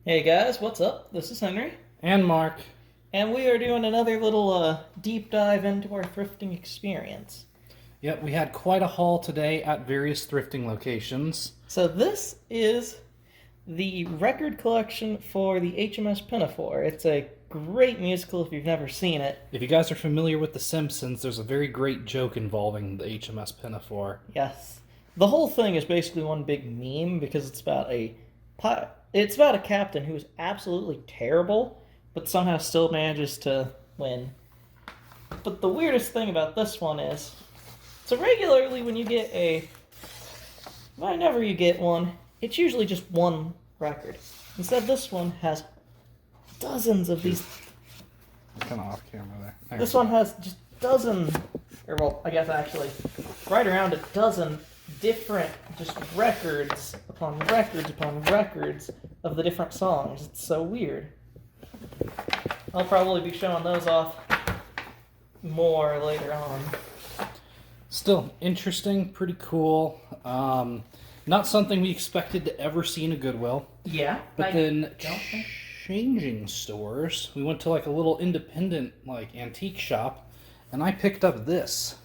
Hey guys, what's up? This is Henry, And Mark. and we are doing another little deep dive into our thrifting experience. Yep, we had quite a haul today at various thrifting locations. So this is the record collection for the HMS Pinafore. It's a great musical if you've never seen it. If you guys are familiar with The Simpsons, there's a very great joke involving the HMS Pinafore. Yes. The whole thing is basically one big meme because it's about a captain who is absolutely terrible, but somehow still manages to win. But the weirdest thing about this one is, so regularly whenever you get one, it's usually just one record. Instead, this one has dozens of these. Kind of off camera there. This one has just dozens, or well, I guess actually, right around a dozen different just records upon records upon records of the different songs. It's so weird. I'll probably be showing those off more later on. Still interesting, pretty cool. Not something we expected to ever see in a Goodwill. Yeah, But then changing stores, we went to like a little independent like antique shop, and I picked up this.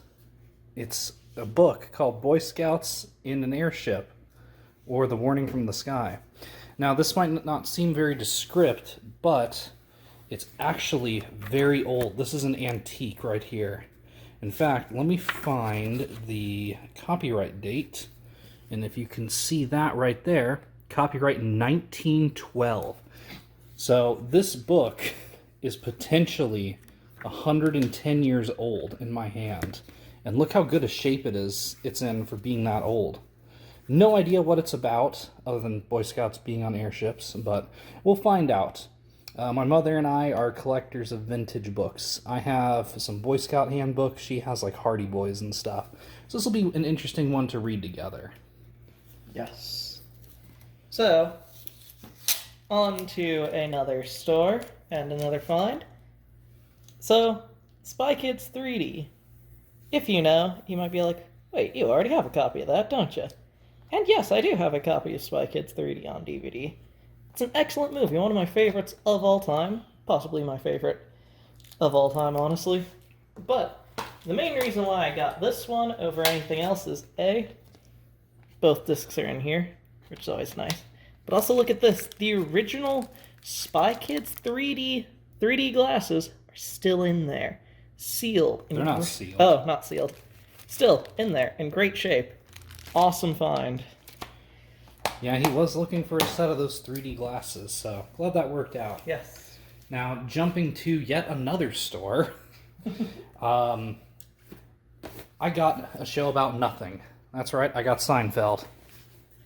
It's a book called Boy Scouts in an Airship, or The Warning from the Sky. Now, this might not seem very descript, but it's actually very old. This is an antique right here. In fact, let me find the copyright date, and if you can see that right there, copyright 1912. So this book is potentially 110 years old in my hand. And look how good a shape it's in for being that old. No idea what it's about, other than Boy Scouts being on airships, but we'll find out. My mother and I are collectors of vintage books. I have some Boy Scout handbooks. She has like Hardy Boys and stuff. So this will be an interesting one to read together. Yes. So, on to another store and another find. So, Spy Kids 3D. If you know, you might be like, wait, you already have a copy of that, don't you? And yes, I do have a copy of Spy Kids 3D on DVD. It's an excellent movie, one of my favorites of all time. Possibly my favorite of all time, honestly. But the main reason why I got this one over anything else is A, both discs are in here, which is always nice. But also look at this. The original Spy Kids 3D glasses are still in there. Sealed. They're not sealed. Oh, not sealed. Still in there, in great shape. Awesome find. Yeah, he was looking for a set of those 3D glasses, so glad that worked out. Yes. Now, jumping to yet another store, I got a show about nothing. That's right, I got Seinfeld.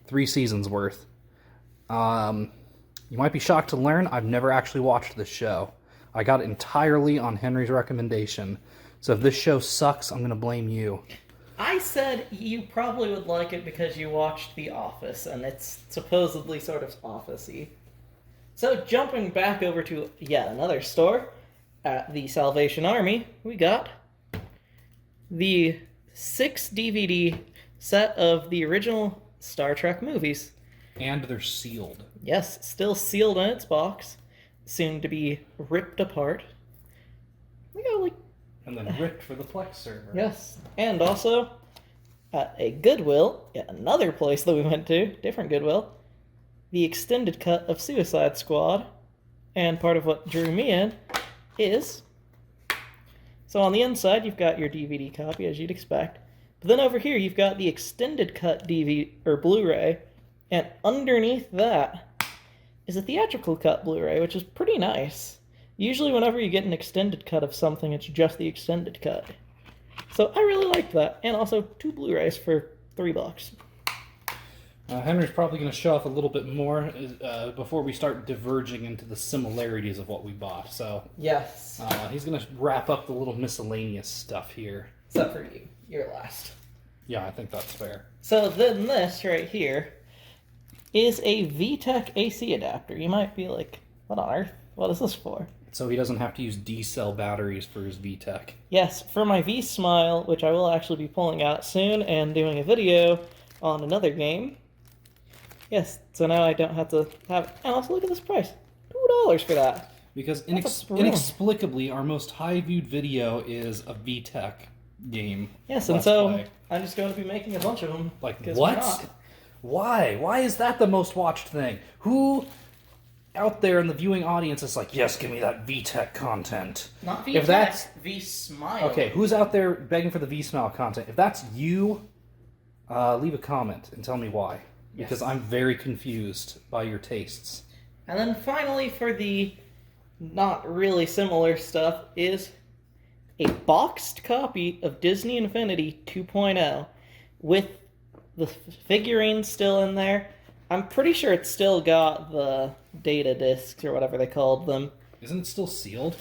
3 seasons worth. You might be shocked to learn I've never actually watched this show. I got it entirely on Henry's recommendation. So if this show sucks, I'm going to blame you. I said you probably would like it because you watched The Office, and it's supposedly sort of office-y. So jumping back over to yet another store, at the Salvation Army, we got the 6 DVD set of the original Star Trek movies. And they're sealed. Yes, still sealed in its box, soon to be ripped apart. We got like And then ripped for the Plex server. yes, and also at a Goodwill, yet another place that we went to, different Goodwill, the extended cut of Suicide Squad, and part of what drew me in is, so on the inside you've got your DVD copy as you'd expect, but then over here you've got the extended cut DVD or Blu-ray, and underneath that is a theatrical cut Blu-ray, which is pretty nice. Usually whenever you get an extended cut of something, it's just the extended cut. So I really liked that. And also 2 Blu-rays for $3. Henry's probably going to show off a little bit more before we start diverging into the similarities of what we bought. So Yes. he's going to wrap up the little miscellaneous stuff here. Except for you. You're last. Yeah, I think that's fair. So then this right here is a VTech AC adapter. You might be like, what on earth? What is this for? So he doesn't have to use D-cell batteries for his VTech. Yes, for my V-Smile, which I will actually be pulling out soon and doing a video on another game. Yes, so now I don't have to have... And also look at this price. $2 for that. Because That's a thrill. inexplicably, our most high-viewed video is a VTech game. Yes, and Let's so play. I'm just going to be making a bunch of them. Like, 'cause why what? not? Why? Why is that the most watched thing? Who out there in the viewing audience is like, yes, give me that VTech content? Not If V-Tech, that's... V-Smile. Okay, who's out there begging for the V-Smile content? If that's you, leave a comment and tell me why. Because I'm very confused by your tastes. And then finally, for the not really similar stuff, is a boxed copy of Disney Infinity 2.0 with the figurines still in there. I'm pretty sure it's still got the data discs or whatever they called them. Isn't it still sealed?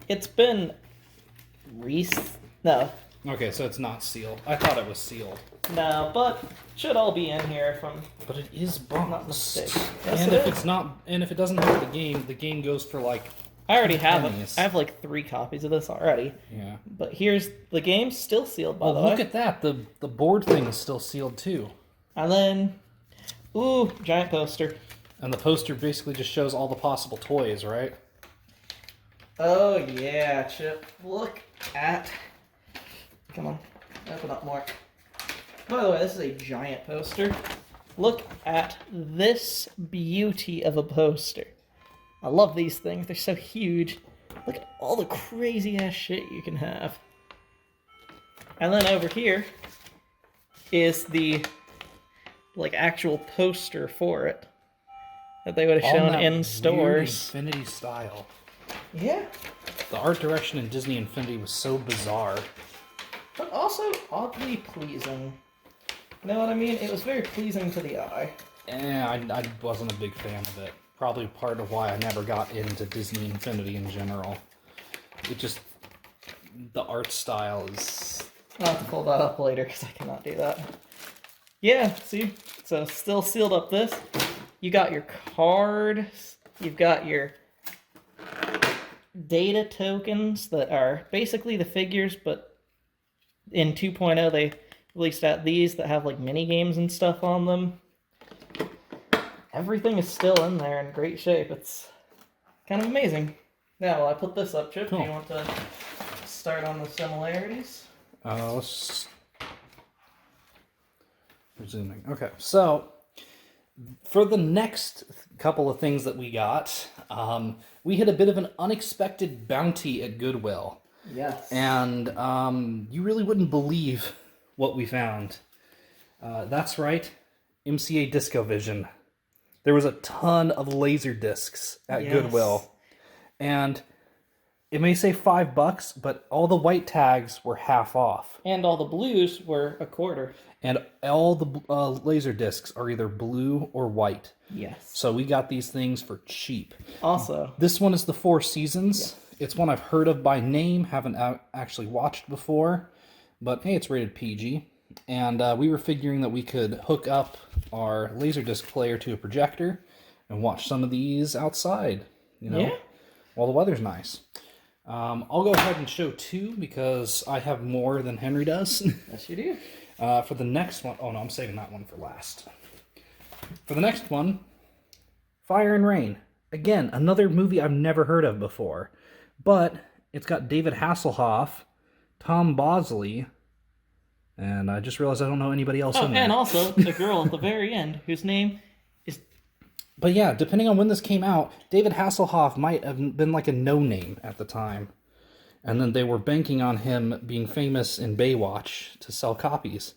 It's been no, Okay, so it's not sealed. I thought it was sealed. no, but should all be in here if I'm But it is not boxed. mistaken. Yes, And it if is. it's not, and if it doesn't have the game goes for like, I already have it. pennies. I have like 3 copies of this already. yeah. But here's the game, still sealed by Oh, the look way. at that. The board thing is still sealed too. And then, ooh, giant poster. And the poster basically just shows all the possible toys, right? Oh yeah, Chip. Look at. Come on, open up more. By the way, this is a giant poster. Look at this beauty of a poster. I love these things. They're so huge. Look at all the crazy ass shit you can have. And then over here is the actual poster for it that they would have All shown that in weird stores. Infinity style. Yeah, The art direction in Disney Infinity was so bizarre. but also oddly pleasing. You know what I mean? It was very pleasing to the eye. I wasn't a big fan of it. Probably part of why I never got into Disney Infinity in general. It just... the art style is... I'll have to pull that up later because I cannot do that. Yeah, see? So still sealed up this. You got your card. You've got your data tokens that are basically the figures, but in 2.0 they released out these that have like mini games and stuff on them. Everything is still in there in great shape. It's kind of amazing. Now, while I put this up, Chip, Cool. do you want to start on the similarities? Let's... resuming. Okay, so... for the next couple of things that we got, we hit a bit of an unexpected bounty at Goodwill. Yes. And you really wouldn't believe what we found. That's right, MCA DiscoVision. There was a ton of laser discs at Yes. Goodwill. And it may say $5, but all the white tags were half off. And all the blues were a quarter. And all the laser discs are either blue or white. Yes. So we got these things for cheap. Also, This one is the Four Seasons. It's one I've heard of by name, haven't actually watched before. But hey, it's rated PG. And we were figuring that we could hook up our Laserdisc player to a projector and watch some of these outside, you know, Yeah. while the weather's nice. I'll go ahead and show 2 because I have more than Henry does. yes, you do. For the next one, oh no, I'm saving that one for last. For the next one, Fire and Rain. Again, another movie I've never heard of before. But it's got David Hasselhoff, Tom Bosley, and I just realized I don't know anybody else Oh, in there. and also the girl at the very end, whose name is... But yeah, depending on when this came out, David Hasselhoff might have been like a no-name at the time. And then they were banking on him being famous in Baywatch to sell copies,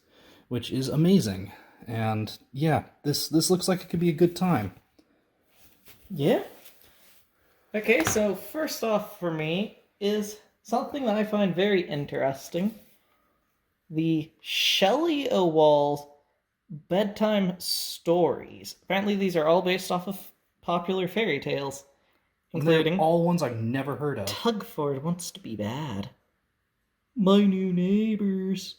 which is amazing. And yeah, this looks like it could be a good time. Yeah. Okay, so first off for me is something that I find very interesting. The Shelly Owalls bedtime stories. Apparently these are all based off of popular fairy tales, including They're all ones I've never heard of. Tugford Wants to Be Bad, My New Neighbors,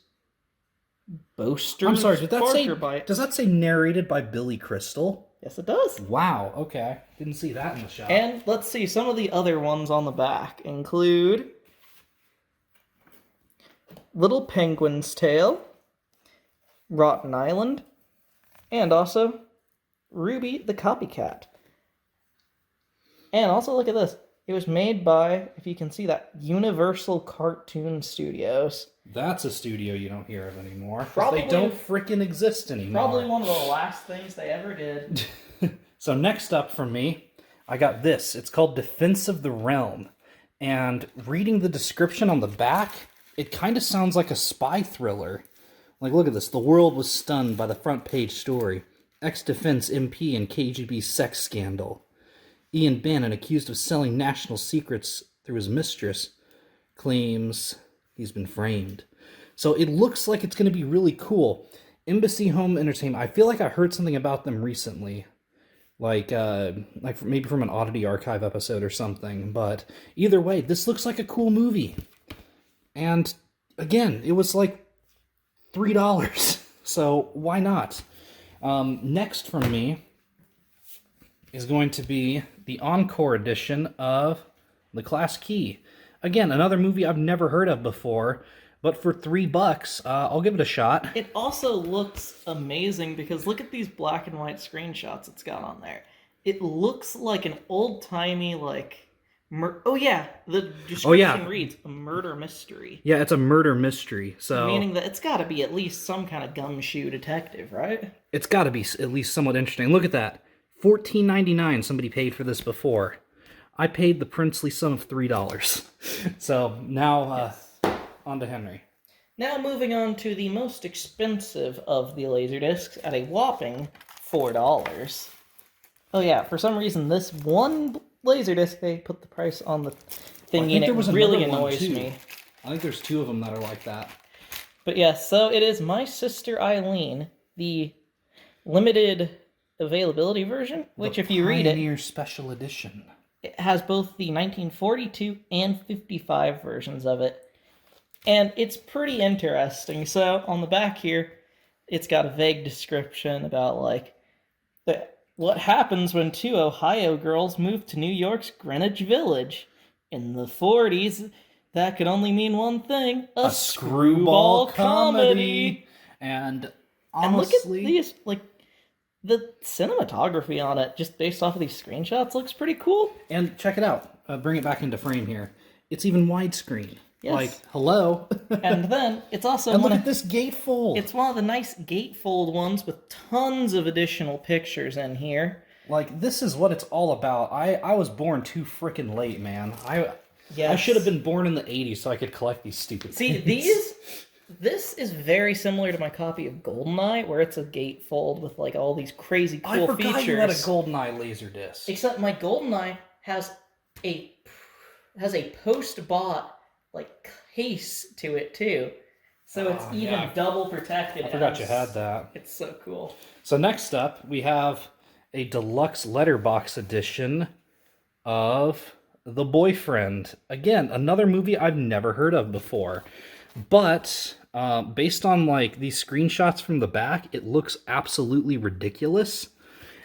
Boaster. I'm sorry, did that say, Bite. does that say narrated by Billy Crystal? Yes, it does. Wow, okay. Didn't see that in the shop. And let's see, some of the other ones on the back include Little Penguin's Tale, Rotten Island, and also Ruby the Copycat. And also look at this. It was made by, if you can see that, Universal Cartoon Studios. That's a studio you don't hear of anymore. Probably, they don't freaking exist anymore. Probably one of the last things they ever did. So next up from me, I got this. It's called Defense of the Realm. And reading the description on the back, it kind of sounds like a spy thriller. Like, look at this. The world was stunned by the front page story. Ex-defense MP in KGB sex scandal. Ian Bannon, accused of selling national secrets through his mistress, claims he's been framed. So it looks like it's going to be really cool. Embassy Home Entertainment. I feel like I heard something about them recently. Like maybe from an Oddity Archive episode or something. But either way, this looks like a cool movie. And again, it was like $3. So why not? Next from me is going to be the Encore edition of The Class Key. Again, another movie I've never heard of before, but for $3, I'll give it a shot. It also looks amazing because look at these black and white screenshots it's got on there. It looks like an old-timey, like... the description reads, a murder mystery. Yeah, it's a murder mystery, so... Meaning that it's got to be at least some kind of gumshoe detective, right? It's got to be at least somewhat interesting. Look at that. $14.99 somebody paid for this before. I paid the princely sum of $3. So, now, on to Henry. Now moving on to the most expensive of the Laserdiscs at a whopping $4. Oh yeah, for some reason this one Laserdisc, they put the price on the thingy and it really annoys me. I think there's 2 of them that are like that. But yes, so it is My Sister Eileen, the limited availability version, which if you read it... Pioneer Special Edition. It has both the 1942 and 55 versions of it. And it's pretty interesting. So, on the back here, it's got a vague description about, like, what happens when 2 Ohio girls move to New York's Greenwich Village. In the 40s, that could only mean one thing. A screwball comedy. And honestly... And look at these, like, the cinematography on it, just based off of these screenshots, looks pretty cool. And check it out. Bring it back into frame here. It's even widescreen. Yes. Like, hello. And then, it's also... And look at this gatefold. It's one of the nice gatefold ones with tons of additional pictures in here. Like, this is what it's all about. I was born too freaking late, man. I Yes. should have been born in the 80s so I could collect these stupid things. This is very similar to my copy of GoldenEye, where it's a gatefold with, like, all these crazy cool features. I forgot you had a GoldenEye Laserdisc. Except my GoldenEye has a post-bought, like, case to it, too. So it's even double protected. I forgot you had that. It's so cool. So next up, we have a deluxe letterbox edition of The Boyfriend. Again, another movie I've never heard of before. But based on, like, these screenshots from the back, it looks absolutely ridiculous.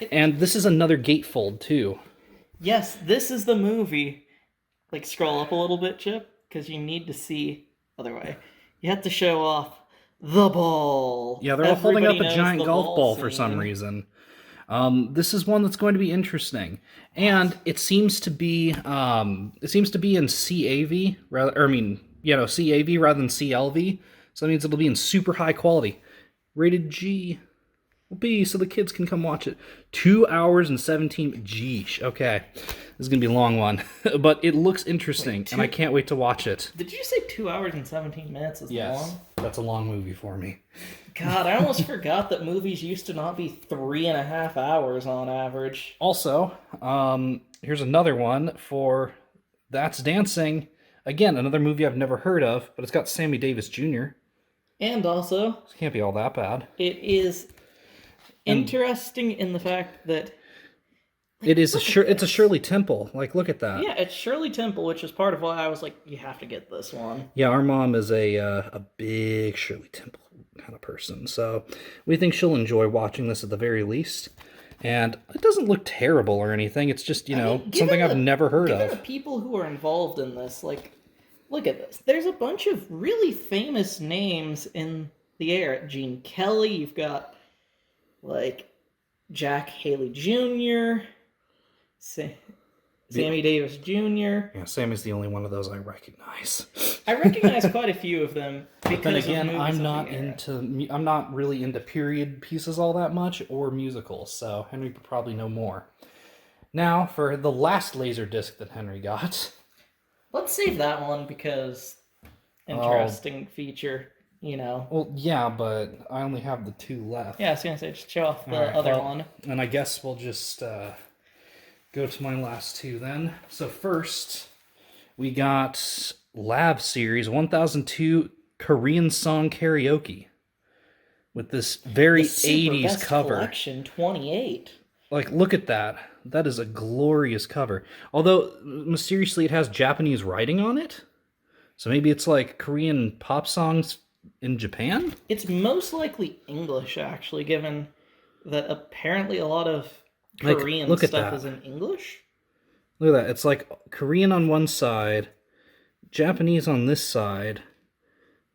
And this is another gatefold, too. Yes, this is the movie. Like, scroll up a little bit, Chip, because you need to see... Other way. You have to show off the ball. Yeah, they're all holding up a giant golf ball for some reason. This is one that's going to be interesting. And it seems to be in CAV, CAV rather than CLV. So that means it'll be in super high quality. Rated G. B, so the kids can come watch it. 2 hours and 17... Geesh. Okay. This is going to be a long one. But it looks interesting, and I can't wait to watch it. Did you say 2 hours and 17 minutes is long? Yes. That's a long movie for me. God, I almost forgot that movies used to not be 3.5 hours on average. Also, here's another one for That's Dancing. Again, another movie I've never heard of, but it's got Sammy Davis Jr. And also... It can't be all that bad. It is... interesting in the fact that it's a Shirley Temple. Like, look at that. Yeah, it's Shirley Temple, which is part of why I was like, you have to get this one. Yeah, our mom is a big Shirley Temple kind of person, so we think she'll enjoy watching this at the very least. And it doesn't look terrible or anything. It's just something I've never heard of. Given the people who are involved in this, like, look at this. There's a bunch of really famous names in the air. Gene Kelly, you've got, like, Jack Haley Jr., Sammy Davis Jr. Yeah, Sammy's the only one of those I recognize. I recognize quite a few of them. But then again, I'm not really into period pieces all that much, or musicals, so Henry would probably know more. Now, for the last Laserdisc that Henry got. Let's save that one because interesting feature, you know. Well, yeah, but I only have the 2 left. Yeah, I was going to say, just show off the other one. And I guess we'll just go to my last 2 then. So first, we got Lab Series 1002 Korean Song Karaoke with this very 80s cover. Collection 28. Like, look at that. That is a glorious cover. Although, mysteriously, it has Japanese writing on it. So maybe it's like Korean pop songs in Japan? It's most likely English, actually, given that apparently a lot of Korean stuff is in English. Look at that. It's like Korean on one side, Japanese on this side.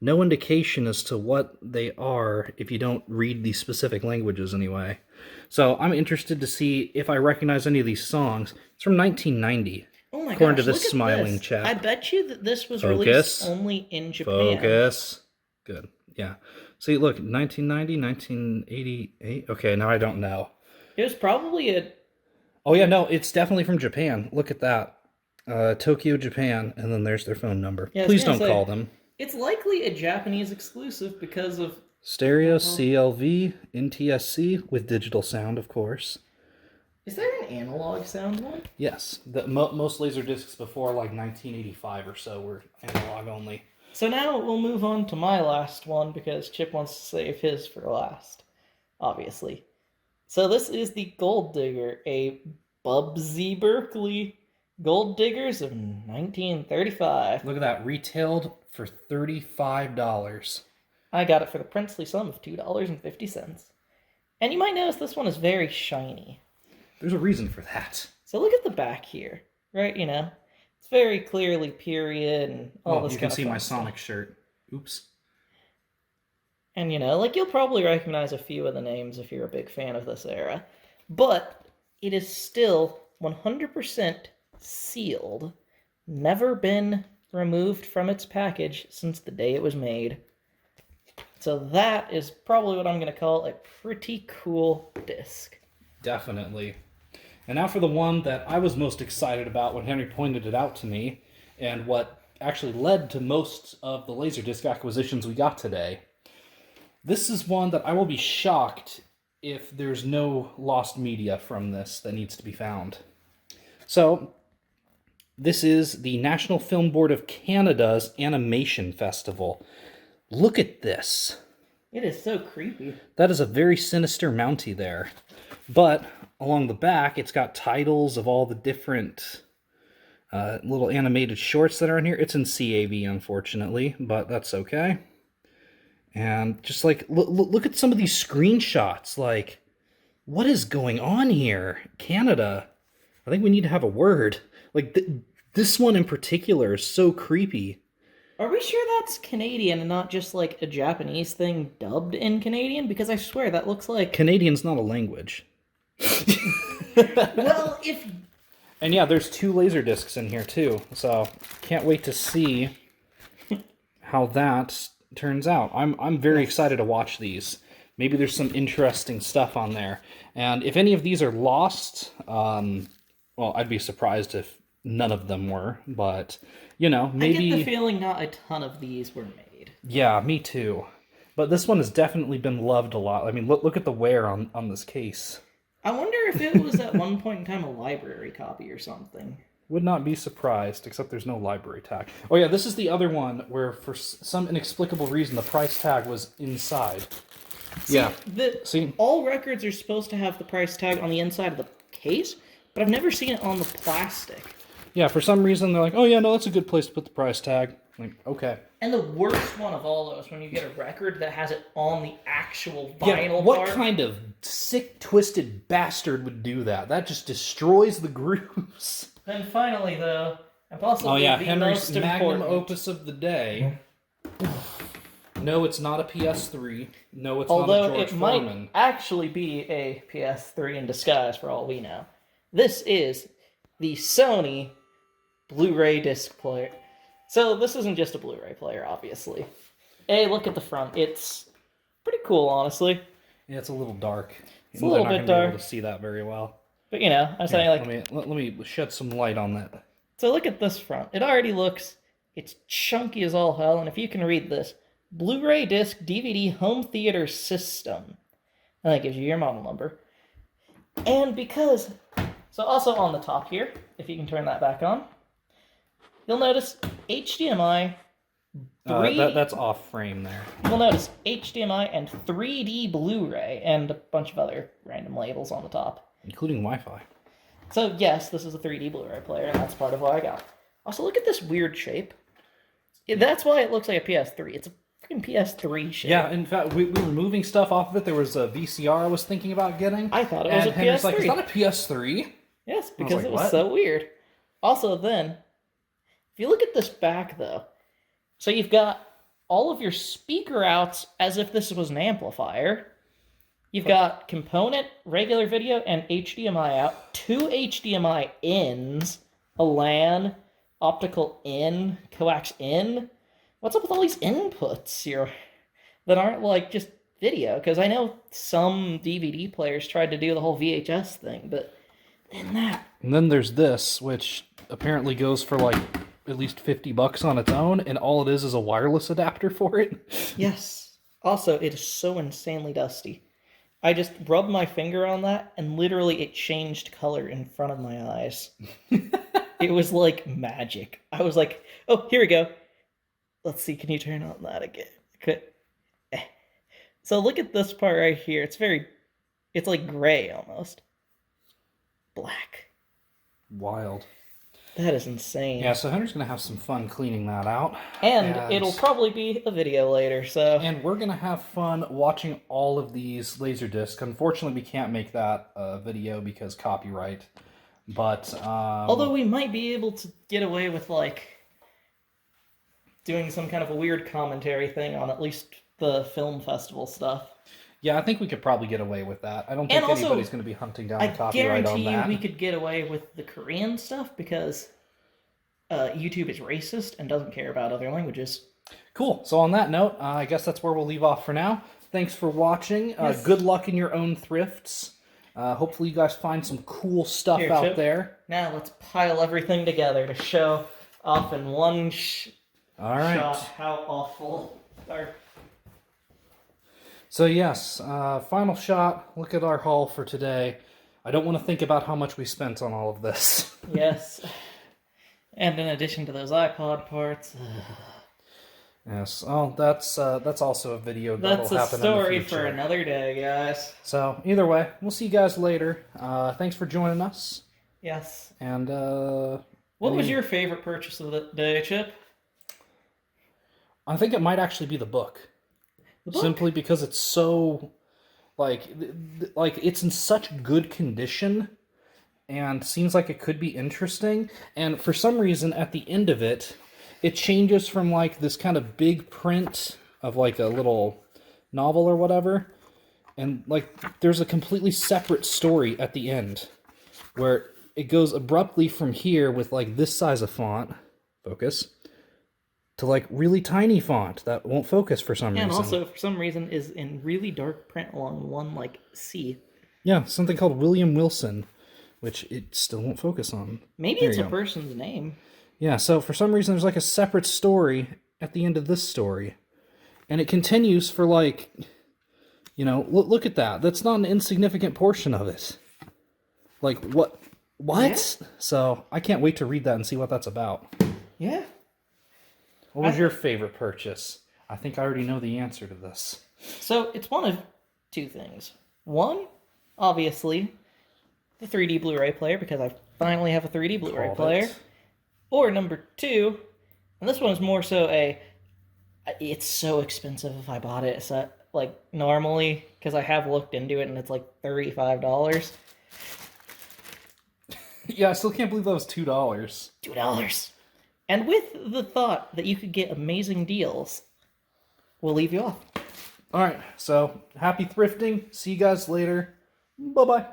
No indication as to what they are if you don't read these specific languages anyway. So I'm interested to see if I recognize any of these songs. It's from 1990. Oh my according gosh, to this smiling chap. I bet you that this was released only in Japan. Focus. Good. Yeah. See, look, 1990, 1988. Okay, now I don't know. It was probably a... Oh yeah, no, it's definitely from Japan. Look at that. Tokyo, Japan, and then there's their phone number. Yeah, please don't call them. It's likely a Japanese exclusive because of... Stereo, CLV, NTSC, with digital sound, of course. Is there an analog sound one? Yes. Most Laserdiscs before, like, 1985 or so were analog only. So now we'll move on to my last one, because Chip wants to save his for last, obviously. So this is the Gold Digger, a Bubsy Berkeley Gold Diggers of 1935. Look at that, retailed for $35. I got it for the princely sum of $2.50. And you might notice this one is very shiny. There's a reason for that. So look at the back here, right? You know, it's very clearly period and all this kind of stuff. You can see my Sonic shirt. Oops. And, you know, like, you'll probably recognize a few of the names if you're a big fan of this era. But it is still 100% sealed, never been removed from its package since the day it was made. So that is probably what I'm going to call a pretty cool disc. Definitely. And now for the one that I was most excited about when Henry pointed it out to me, and what actually led to most of the Laserdisc acquisitions we got today. This is one that I will be shocked if there's no lost media from this that needs to be found. So, this is the National Film Board of Canada's Animation Festival. Look at this. It is so creepy. That is a very sinister Mountie there. But along the back, it's got titles of all the different little animated shorts that are in here. It's in CAV, unfortunately, but that's okay. And just like, look at some of these screenshots. Like, what is going on here? Canada, I think we need to have a word. Like, this one in particular is so creepy. Are we sure that's Canadian and not just, like, a Japanese thing dubbed in Canadian? Because I swear that looks like... Canadian's not a language. Well, if... And yeah, there's 2 Laserdiscs in here, too. So, can't wait to see how that turns out. I'm very excited to watch these. Maybe there's some interesting stuff on there. And if any of these are lost, well, I'd be surprised if none of them were, but... You know, maybe... I get the feeling not a ton of these were made. Yeah, me too. But this one has definitely been loved a lot. I mean, look at the wear on this case. I wonder if it was at one point in time a library copy or something. Would not be surprised, except there's no library tag. Oh yeah, this is the other one where for some inexplicable reason the price tag was inside. See, all records are supposed to have the price tag on the inside of the case, but I've never seen it on the plastic. Yeah, for some reason, they're like, oh yeah, no, that's a good place to put the price tag. Like, okay. And the worst one of all those, when you get a record that has it on the actual vinyl part. What kind of sick, twisted bastard would do that? That just destroys the grooves. And finally, though, and possibly the Henry's most magnum important... opus of the day. No, it's not a PS3. No, it's Although not a George it Foreman. might actually be a PS3 in disguise for all we know. This is the Sony Blu-ray disc player. So this isn't just a Blu-ray player, obviously. Hey, look at the front. It's pretty cool, honestly. Yeah, it's a little dark. It's a little They're not bit gonna be dark. able to see that very well. But you know, I'm saying like. Let me shed some light on that. So look at this front. It already looks. It's chunky as all hell, and if you can read this, Blu-ray disc DVD home theater system. And that gives you your model number. And because. So also on the top here, if you can turn that back on, you'll notice HDMI. That's off frame there. You'll notice HDMI and 3D Blu-ray and a bunch of other random labels on the top. Including Wi-Fi. So yes, this is a 3D Blu-ray player, and that's part of what I got. Also, look at this weird shape. That's why it looks like a PS3. It's a freaking PS3 shape. Yeah, in fact, we were moving stuff off of it. There was a VCR I was thinking about getting. I thought it was a Henry's PS3. like, is that a PS3? Yes, because like, it was what? so weird. Also then, if you look at this back though, so you've got all of your speaker outs as if this was an amplifier. You've got component, regular video, and HDMI out. 2 HDMI ins, a LAN, optical in, coax in. What's up with all these inputs here that aren't like just video? Because I know some DVD players tried to do the whole VHS thing, but then that. And then there's this, which apparently goes for like at least $50 on its own, and all it is a wireless adapter for it. Yes. Also, it is so insanely dusty. I just rubbed my finger on that, and literally it changed color in front of my eyes. It was like magic. I was like, oh, here we go. Let's see, can you turn on that again? Okay. So look at this part right here. It's like gray almost. Black. Wild. That is insane. Yeah, so Henry's going to have some fun cleaning that out. And it'll probably be a video later, so... And we're going to have fun watching all of these Laserdiscs. Unfortunately, we can't make that a video because copyright. But, although we might be able to get away with, like, doing some kind of a weird commentary thing on at least the film festival stuff. Yeah, I think we could probably get away with that. I don't think anybody's going to be hunting down the copyright on that. I guarantee you we could get away with the Korean stuff because YouTube is racist and doesn't care about other languages. Cool. So on that note, I guess that's where we'll leave off for now. Thanks for watching. Yes. Good luck in your own thrifts. Hopefully you guys find some cool stuff Here, out Chip. there. Now let's pile everything together to show off in one All right. shot how awful our... So yes, final shot. Look at our haul for today. I don't want to think about how much we spent on all of this. Yes. And in addition to those iPod parts... Yes. Oh, that's also a video that'll That's a happen in the story future. for another day, guys. So either way, we'll see you guys later. Thanks for joining us. Yes. And What was your favorite purchase of the day, Chip? I think it might actually be the book. The book? Simply because it's so like it's in such good condition and seems like it could be interesting, and for some reason at the end of it changes from like this kind of big print of like a little novel or whatever, and like there's a completely separate story at the end where it goes abruptly from here with like this size of font, focus, to like really tiny font that won't focus for some reason. And also, for some reason, is in really dark print along one, like, C. Yeah, something called William Wilson, which it still won't focus on. Maybe There it's you a go. person's name. Yeah, so for some reason there's like a separate story at the end of this story. And it continues for like, look at that. That's not an insignificant portion of it. Like, what? Yeah. So, I can't wait to read that and see what that's about. Yeah. What was your favorite purchase? I think I already know the answer to this. So, it's one of two things. One, obviously, the 3D Blu-ray player, because I finally have a 3D Blu-ray Called player. it. Or number two, and this one is more so it's so expensive if I bought it. So, like, normally, because I have looked into it and it's like $35. Yeah, I still can't believe that was $2. $2. And with the thought that you could get amazing deals, we'll leave you off. All right, so happy thrifting. See you guys later. Bye-bye.